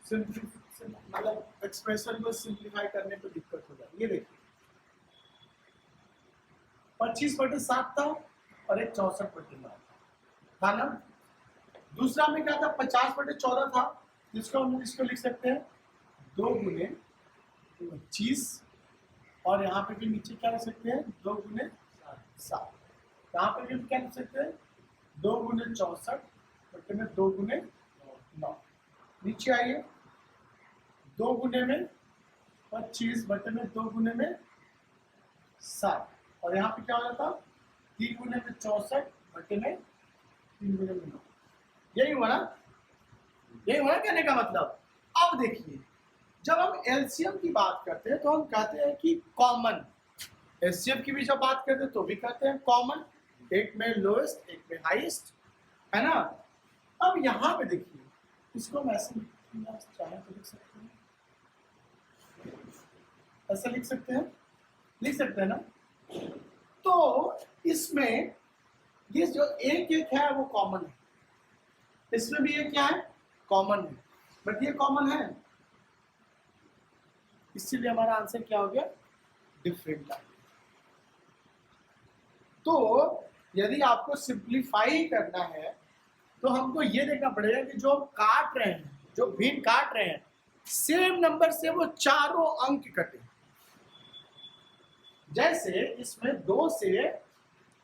Speaker 1: मतलब एक्सप्रेशन को सिंप्लीफाई करने पे दिक्कत हो जाती है। ये देखिए 25/7 था और एक 64/9 था ना। दूसरा में क्या था, 50/14 था, जिसको हम इसको लिख सकते हैं 2 गुने 25 और यहाँ पे भी नीचे क्या लिख सकते हैं 2 गुने 7। यहाँ पे भी क्या लिख सकते हैं 2 गुने 64 में 2 गुने 9। नीचे आइए 2 गुने में 25 में 2 गुने में 7 और यहाँ पे क्या हो जाता 3 गुने में 64 में 3 गुने में 9। यही हुआ ना, यही हुआ ना कहने का मतलब। अब देखिए जब हम एलसीएम की बात करते हैं तो हम कहते हैं कि कॉमन, एचसीएफ की भी जब बात करते हैं तो भी कहते हैं कॉमन, एक में लोएस्ट एक में हाईएस्ट, है ना। अब यहाँ पे देखिए इसको हम ऐसे चाहे तो लिख सकते हैं, ऐसा लिख सकते हैं ना। तो इसमें ये जो एक है वो कॉमन है, इसमें भी ये क्या है कॉमन है, बट ये कॉमन है, इसीलिए हमारा आंसर क्या हो गया डिफरेंट। तो यदि आपको सिंप्लीफाई करना है तो हमको ये देखना पड़ेगा कि जो काट रहे हैं, जो भिन्न काट रहे हैं, सेम नंबर से वो चारों अंक कटे। जैसे इसमें 2 से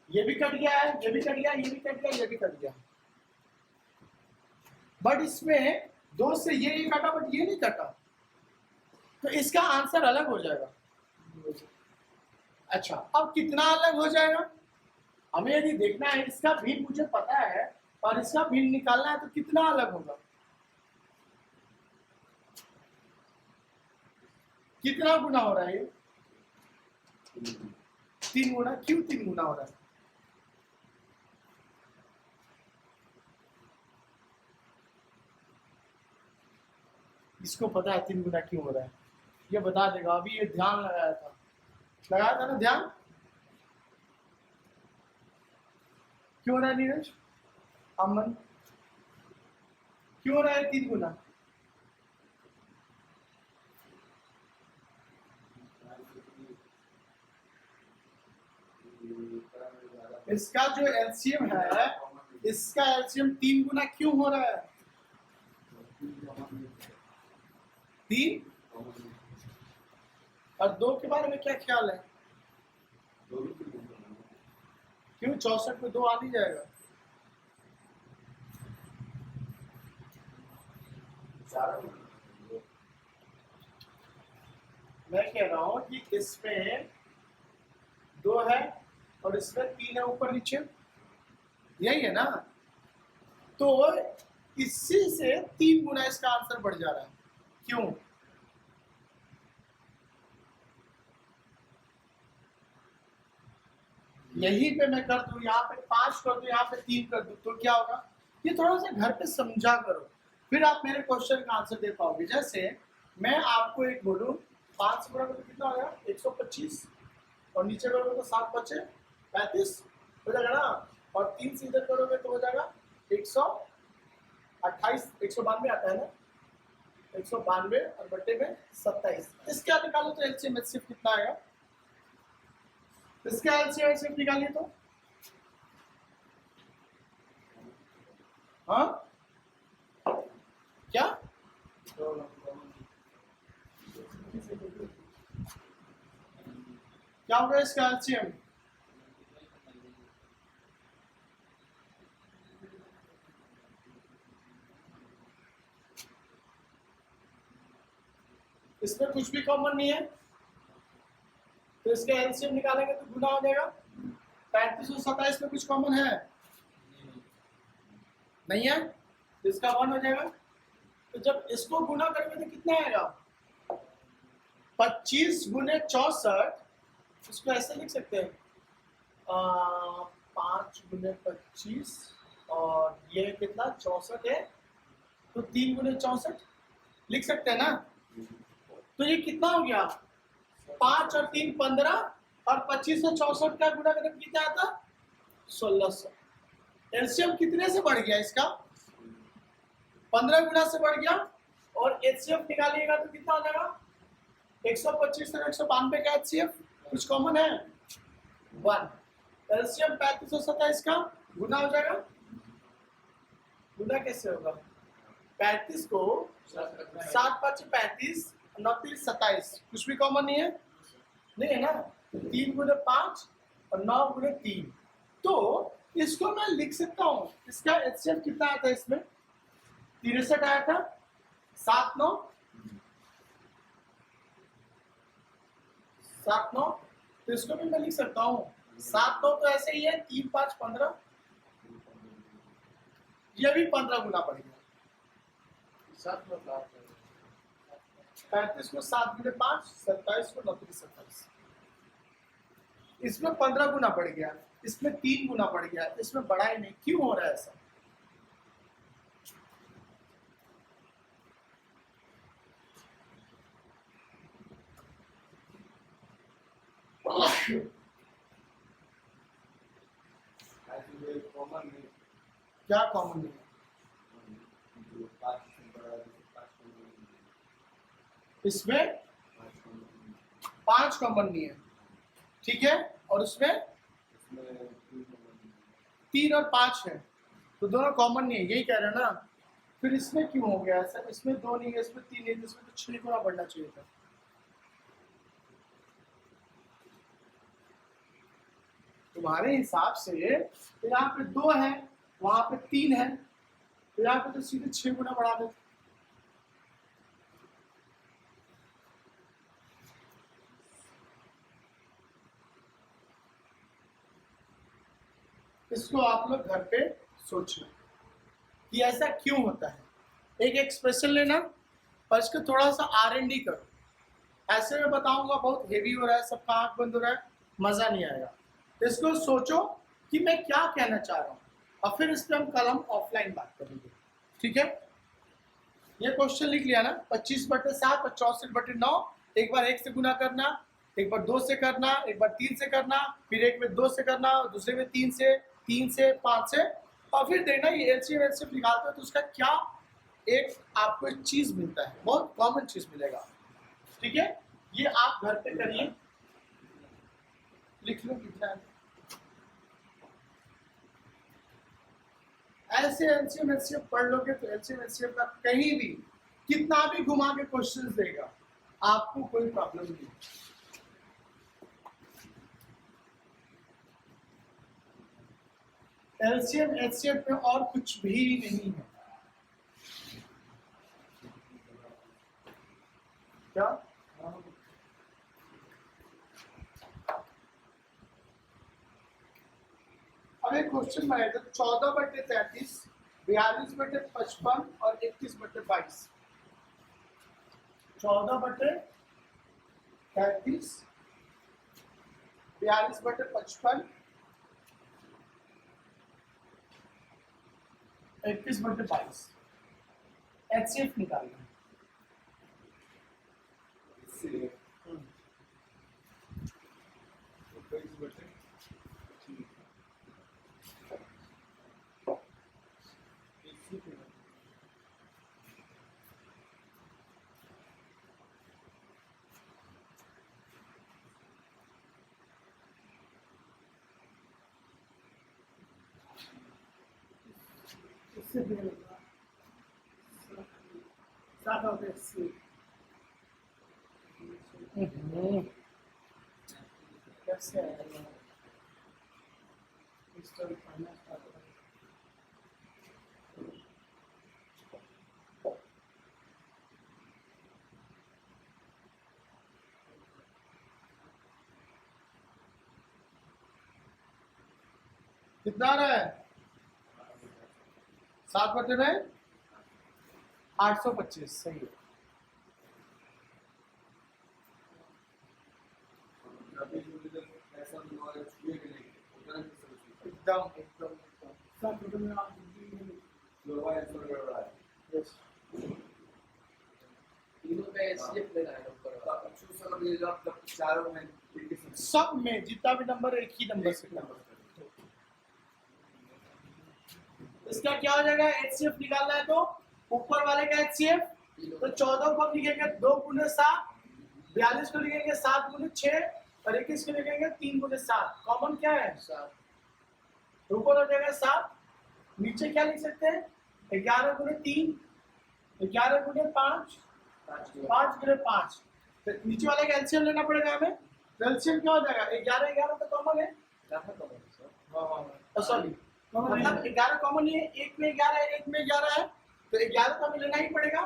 Speaker 1: ये भी कट गया है, ये भी कट गया, ये भी कट गया, ये भी कट गया, बट इसमें 2 से ये कटा बट ये नहीं कटा, तो इसका आंसर अलग हो जाएगा। अच्छा अब कितना अलग हो जाएगा, हमें यदि देखना है इसका भिन्न मुझे पता है और इसका भिन्न निकालना है तो कितना अलग होगा, कितना गुना हो रहा है, 3 गुना। क्यों 3 गुना हो रहा है, इसको पता है 3 गुना क्यों हो रहा है, ये बता देगा। अभी ये ध्यान लगाया था ना ध्यान, क्यों हो रहा है नीरज, अमन क्यों हो रहा है 3 गुना, इसका जो एलसीएम है, इसका एलसीएम 3 गुना क्यों हो रहा है, 3 और 2 के बारे में क्या ख्याल है, क्यों 64 में 2 आ नहीं जाएगा, मैं कह रहा हूं कि इसमें 2 है और इसमें 3 है ऊपर नीचे, यही है ना। तो इसी से 3 गुना इसका आंसर बढ़ जा रहा है। क्यों? यहीं पे मैं कर दूं, यहाँ पे 5 कर दूं, यहाँ पे 3 कर दूं, तो क्या होगा? ये थोड़ा सा घर पे समझा करो, फिर आप मेरे क्वेश्चन का आंसर दे पाओगे। जैसे मैं आपको एक बोलूं 5 से बड़ा तो कितना हो गया? 125, और नीचे करोगे तो 7 बचे 35 हो जाएगा ना, और 3 से इधर करोगे तो हो जाएगा 128, 192 आता है ना, 192 और बट्टे में 27। इसका निकालो तो एलसीएम एचसीएफ कितना आएगा? इसका एलसीएम एचसीएफ निकालिए तो। हाँ क्या? क्या होगा इसका एलसीएम? इसमें कुछ भी कॉमन नहीं है, तो इसका एलसीएम निकालेंगे तो गुना हो जाएगा। 35 और 27 में कुछ कॉमन है? नहीं है, तो इसका 1 हो जाएगा। तो जब इसको गुना करेंगे तो कितना आएगा? 25 गुने 64, इसको ऐसे लिख सकते हैं 5 गुने 25, और ये कितना 64 है, तो 3 गुने 64 लिख सकते हैं ना। तो ये कितना हो गया? 5 और 3 15, और 25 और 64 का गुना करें कितना आता? 1600। एलसीएम कितने से बढ़ गया इसका? 15 गुना से बढ़ गया, और एचसीएफ निकालिएगा तो कितना हो जाएगा? 125 और 192 का एचसीएफ कुछ कॉमन है? 1। एलसीएम 35 और 27 का गुना हो जाएगा। गुना कैसे होगा? 35 को 7 5 35, 9 3 27, कुछ भी कॉमन नहीं है, नहीं है ना। 3 गुने 5 और 9 गुने 3, तो इसको मैं लिख सकता हूँ। इसका एचसीएफ कितना आया था इसमें? 63 आया था, 7 9 7 9, तो इसको भी मैं लिख सकता हूँ 7 9, तो ऐसे ही है 3 5 15, ये भी 15 गुना बढ़ गया। 35 को 7 गुने 5, 27 को 9 3 27, इसमें 15 गुना बढ़ गया, इसमें 3 गुना बढ़ गया, इसमें बढ़ा ही नहीं। क्यों हो रहा है ऐसा? क्या कॉमन नहीं है? इसमें 5 कॉमन नहीं है, ठीक है, और उसमें 3 और 5 है, तो दोनों कॉमन नहीं है, यही कह रहे हैं ना। फिर इसमें क्यों हो गया ऐसा? इसमें 2 नहीं है, इसमें 3 है, इसमें तो 6 गुना बढ़ना चाहिए था। तुम्हारे हिसाब से यहाँ पे 2 है, वहां पे 3 है, तो यहाँ पे तो सीधे 6 गुना बढ़ा देते। इसको आप लोग घर पे सोचना कि ऐसा क्यों होता है। एक एक्सप्रेशन लेना और इसको थोड़ा सा R&D करो। ऐसे में बताऊंगा बहुत हेवी हो रहा है, सबका आंख बंद हो रहा है, मजा नहीं आएगा। इसको सोचो कि मैं क्या कहना चाह रहा हूँ, और फिर इस पर हम कल हम ऑफलाइन बात करेंगे, ठीक है। ये क्वेश्चन लिख लिया ना, 25/7 और 64/9, एक बार 1 से गुना करना, एक बार 2 से करना, एक बार 3 से करना, फिर एक में 2 से करना, दूसरे में 3 से, 5 से, और फिर देखना ये एलसीएम एचसीएफ निकालते हो तो उसका क्या एक आपको एक चीज मिलता है, बहुत कॉमन चीज मिलेगा, ठीक है। ये आप घर पे करिए, लिख लो कितना है। ऐसे एलसीएम एचसीएफ पढ़ लोगे तो एलसीएम एचसीएफ का कहीं भी कितना भी घुमा के क्वेश्चंस देगा, आपको कोई प्रॉब्लम नहीं। एलसीएम एचसीएफ में और कुछ भी नहीं है। क्या अब एक क्वेश्चन बनाया था 14/33, 42/55 और 21/22। 14/33, 42/55, 21/22। HCF निकालना है।
Speaker 3: इससे भी होगा 7 और 80।
Speaker 1: कैसे आएगा? Crystal finance का तो- कितना आ रहा है? 7/825, सही है। एकदम एकदम एकदम
Speaker 3: 7 रुपये में आप
Speaker 1: यस।
Speaker 2: तीनों का एचसीएफ लेना है ऊपर वाला।
Speaker 1: सब में जितना भी नंबर एक ही नंबर से नंबर। इसका क्या हो जाएगा? HCF निकालना है तो ऊपर वाले का HCF तो 14 को लिखेंगे 2 × 7, 42 को लिखेंगे 7 × 6 और 21 को लिखेंगे 3 × 7। कॉमन क्या है?
Speaker 2: 7
Speaker 1: ऊपर हो जाएगा 7, नीचे क्या लिख सकते हैं? 11 × 3, 11 × 5, 5 × 5। तो नीचे वाले का एलसीएम लेना पड़ेगा हमें। एलसीएम क्या हो जाएगा? 11 11 तो कॉमन है। सॉरी, मतलब 11 कॉमन है, एक में 11 है, एक में 11 है, तो 11 तो हमें लेना ही पड़ेगा,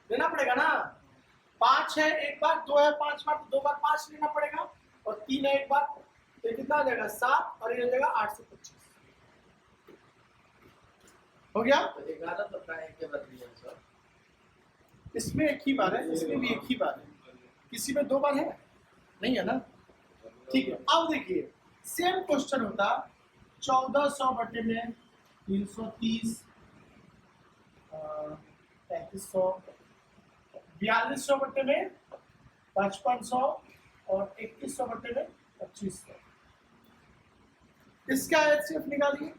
Speaker 1: लेना पड़ेगा ना। 5 है एक बार, 2 है 5 बार, तो 2 बार 5 लेना पड़ेगा, और 3 है एक बार, तो कितना हो जाएगा? 7, और ये हो जाएगा 825। हो गया?
Speaker 2: तो 11 तो का एक के बाद दिया सर।
Speaker 1: इसमें एक ही बार है, इसमें भी एक ही बार है, किसी में 2 बार है नहीं है ना। ठीक है, अब देखिए सेम क्वेश्चन होता 1400 बटे में 330, 3500, 4200 बटे में 5500 और 2100 बटे में 2500। इसका HCF निकालिए।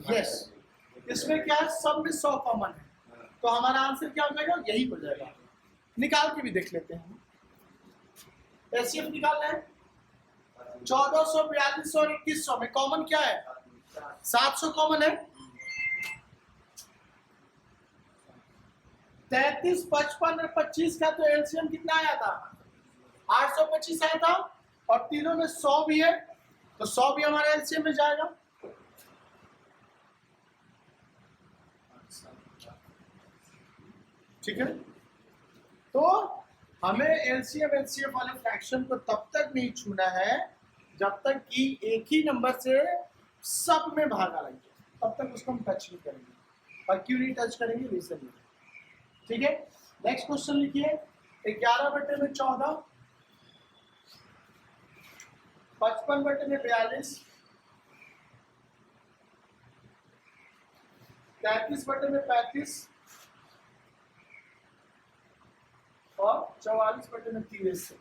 Speaker 1: यस, इसमें क्या है? सब में 100 कॉमन है, तो हमारा आंसर क्या हो जाएगा? यही हो जाएगा। निकाल के भी देख लेते हैं। HCF निकालना है 1400, 4200 और 2100 में कॉमन क्या है? 700 कॉमन है। 33, 55 और 25 का तो एलसीएम कितना आया था? 825 आया था, और तीनों में 100 भी है, तो 100 भी हमारे एलसीएम में जाएगा। ठीक है, तो हमें एलसीएम एचसीएफ वाले फ्रैक्शन को तब तक नहीं छूना है जब तक कि एक ही नंबर से सब में भागा लग जाए, तब तक उसको हम टच नहीं करेंगे। और क्यों नहीं टच करेंगे? रीजन नहीं। ठीक है, नेक्स्ट क्वेश्चन लिखिए। 11 बटे में 14, 55 बटे में 42, 33 बटे में 35 और 44 बटे में 30।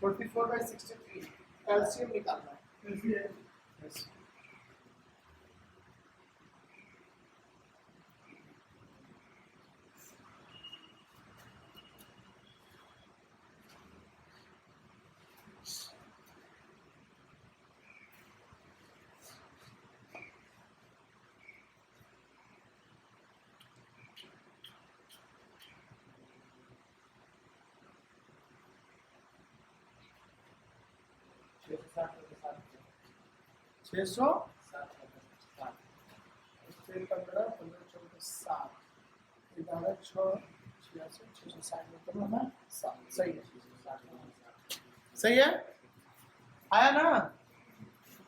Speaker 1: 44/63 एलसीएम निकालना है। Yes. 600 15 15 14 7 11 6 66 660 में 7। सही है, सही है। आया ना,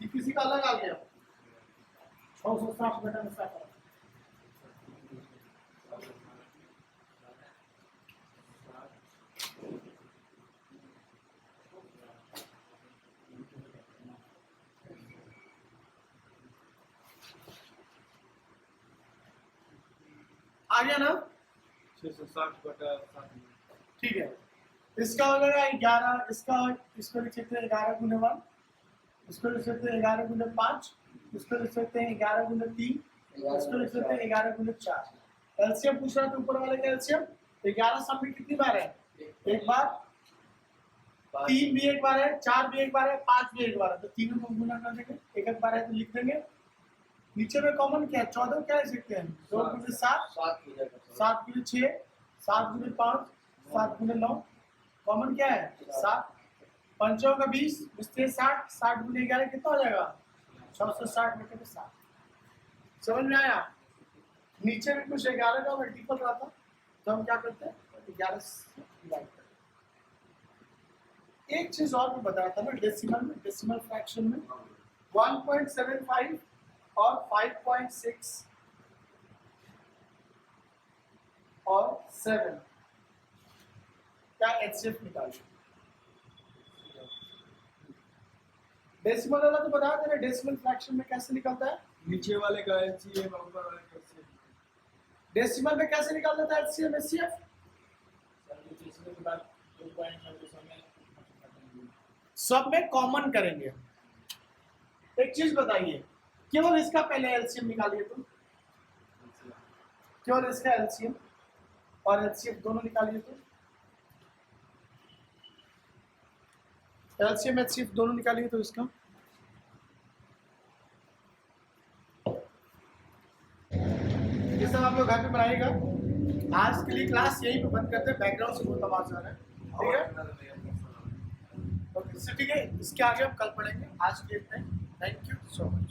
Speaker 1: ये किसी का अलग आ गया।
Speaker 3: 660 बटा में 7
Speaker 1: आ गया ना,
Speaker 4: 660 बटा 7।
Speaker 1: ठीक है। इसका हो जाएगा 11, इसको लिख सकते हैं 11 गुने 1, इसको लिख सकते हैं 11 गुने 5, इसको लिख सकते हैं 11 गुने 3, इसको लिख सकते हैं 11 गुने 4। एलसीएम पूछ रहा था ऊपर वाले का एलसीएम। 11 सब में कितनी बार है? एक बार, 3 भी एक बार है, 4 भी एक बार है, 5 भी एक बार है, तो तीनों को गुना कर देंगे। एक एक बार है तो लिख देंगे। नीचे में कॉमन क्या है? 14 क्या लिख सकते हैं? 2 गुने 7, 7 गुने 6, 7 गुने 5, 7 गुने 9, कॉमन क्या है? 7। पंचों का 20, 60, 60 गुने 11 कितना हो जाएगा? 660 बटे में 7। समझ में आया? नीचे में कुछ 11 का मल्टीपल रहा था, तो हम क्या करते हैं? 11 से डिवाइड करते हैं। एक चीज और भी बताया था ना, डेसिमल फ्रैक्शन में 1.75 और 5.6 और 7 का एचसीएफ निकालिए। डेसिमल वाला तो बता दे रहे, डेसिमल फ्रैक्शन में कैसे निकलता है?
Speaker 4: नीचे वाले का एचसीएफ, ऊपर वाले का एचसीएफ।
Speaker 1: डेसिमल में कैसे निकाल देता है एचसीएफ एचसीएफ?
Speaker 2: इसके बाद 2 पॉइंट में समय
Speaker 1: सब में कॉमन करेंगे। एक चीज बताइए, केवल इसका पहले एलसीएम निकालिए तुम, केवल इसका एलसीएम और एचसीएफ दोनों निकालिए तुम। एलसीएम एचसीएफ दोनों निकालिए तो इसका। ये सब आप लोग घर पे बनाइएगा। आज के लिए क्लास यहीं पे बंद करते हैं, बैकग्राउंड से बहुत आवाज आ रहा है, ठीक है? ओके, ठीक है, इसके आगे हम कल पढ़ेंगे। आज के लिए थैंक यू सो मच।